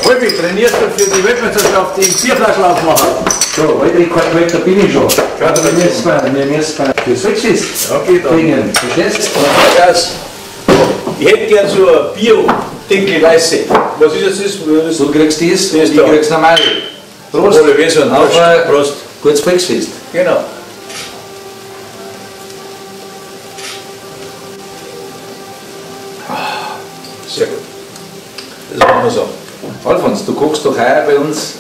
Wolfi, trainierst du für die Weltmeisterschaft den Bierflaschenlauf machen? So, heute da bin ich schon. Wir müssen für Switches bringen. Verstehst du? Ich hätte gern so ein Bio-Dinkel weiße. Was ist jetzt das? Du kriegst das, das ich krieg's normal. Prost. Auf Prost. Gutes Volksfest. Genau. Sehr gut. Das machen wir so. Alfons, du kochst doch heuer bei uns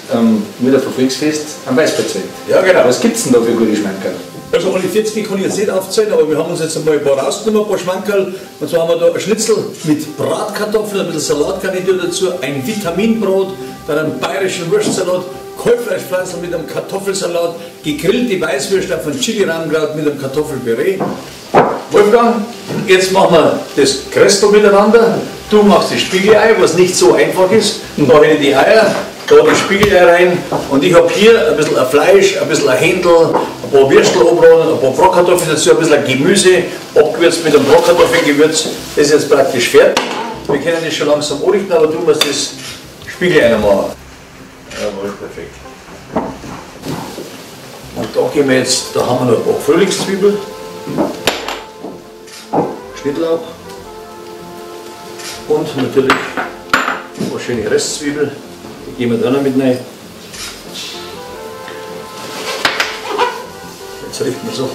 wieder vom Volksfest am Weißbrettfeld. Ja, genau. Was gibt's denn da für gute Schmankerl? Also alle 40 kann ich jetzt nicht aufzählen, aber wir haben uns jetzt einmal ein paar rausgenommen, ein paar Schmankerl. Und zwar haben wir da ein Schnitzel mit Bratkartoffeln, ein bisschen Salatgarnitur dazu, ein Vitaminbrot, dann einen bayerischen Wurstsalat, Kalbfleischpflanzen mit einem Kartoffelsalat, gegrillte Weißwürste von Chili-Rahmkraut mit einem Kartoffelpüree. Wolfgang, jetzt machen wir das Kröstel miteinander. Du machst das Spiegelei, was nicht so einfach ist. Da hätte ich die Eier, da die Spiegelei rein. Und ich habe hier ein bisschen Fleisch, ein bisschen Händel, ein paar Würstel oben, ein paar Bratkartoffeln dazu, ein bisschen Gemüse, abgewürzt mit einem Bratkartoffelgewürz. Das ist jetzt praktisch fertig. Wir können das schon langsam anrichten, aber du musst das Spiegelei machen. Jawohl, perfekt. Und da gehen wir jetzt, da haben wir noch ein paar Frühlingszwiebeln, Schnittlauch und natürlich ein paar schöne Restzwiebeln, die geben wir da noch mit rein. Jetzt richten wir so.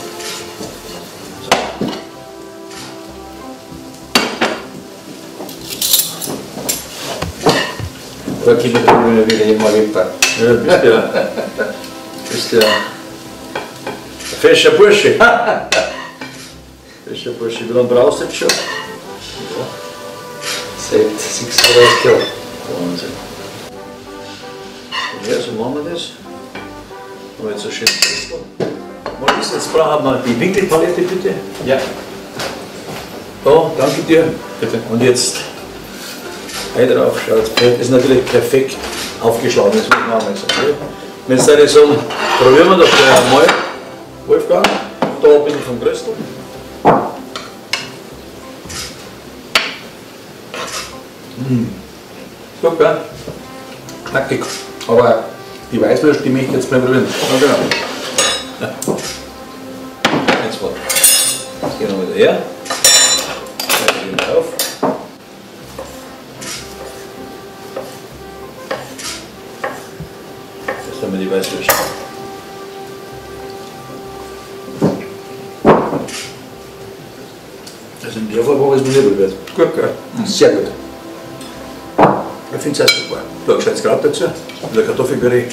Da gebe ich mir wieder jemand Wimper. Ja, bist ja ein fescher Bursche. Fescher Bursche. Wie lange brauchst du jetzt schon? Ja. Seit 36 Jahren. Wahnsinn. Ja, so machen wir das. Haben wir jetzt ein schönes Christel. Maurice, jetzt brauchen wir die Winkelpalette bitte. Ja. Da, danke dir. Bitte. Und jetzt Ei drauf, schaut. Das ist natürlich perfekt aufgeschlagen, das muss man auch mal sagen. Wenn es deine sagen, probieren wir doch gleich einmal. Wolfgang, da bin ich vom Kröstel. Gut, gell? Knackig. Aber die Weißwürste, die möchte ich jetzt mal probieren. Ja, genau. Ja. Jetzt mal. Jetzt gehen wir wieder her. Auf. Jetzt haben wir die Weißwürste. Also in der Fall war es mir nicht wird. Gut, gell? Sehr gut. Ich finde es auch super. Du hast gescheites Kraut dazu und der Kartoffelpüree.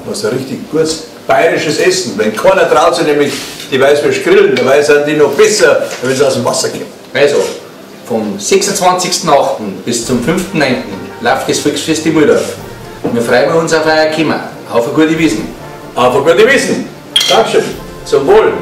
Was ein richtig gutes bayerisches Essen. Wenn keiner traut sich nämlich die Weißwürste grillen, dabei sind die noch besser, wenn sie aus dem Wasser kommen. Also, vom 26.08. bis zum 5.9. läuft das Volksfest in Muldorf. Wir freuen uns auf euer Kommen. Auf eine gute Wiesn. Auf eine gute Wiesn. Dankeschön. Zum Wohl.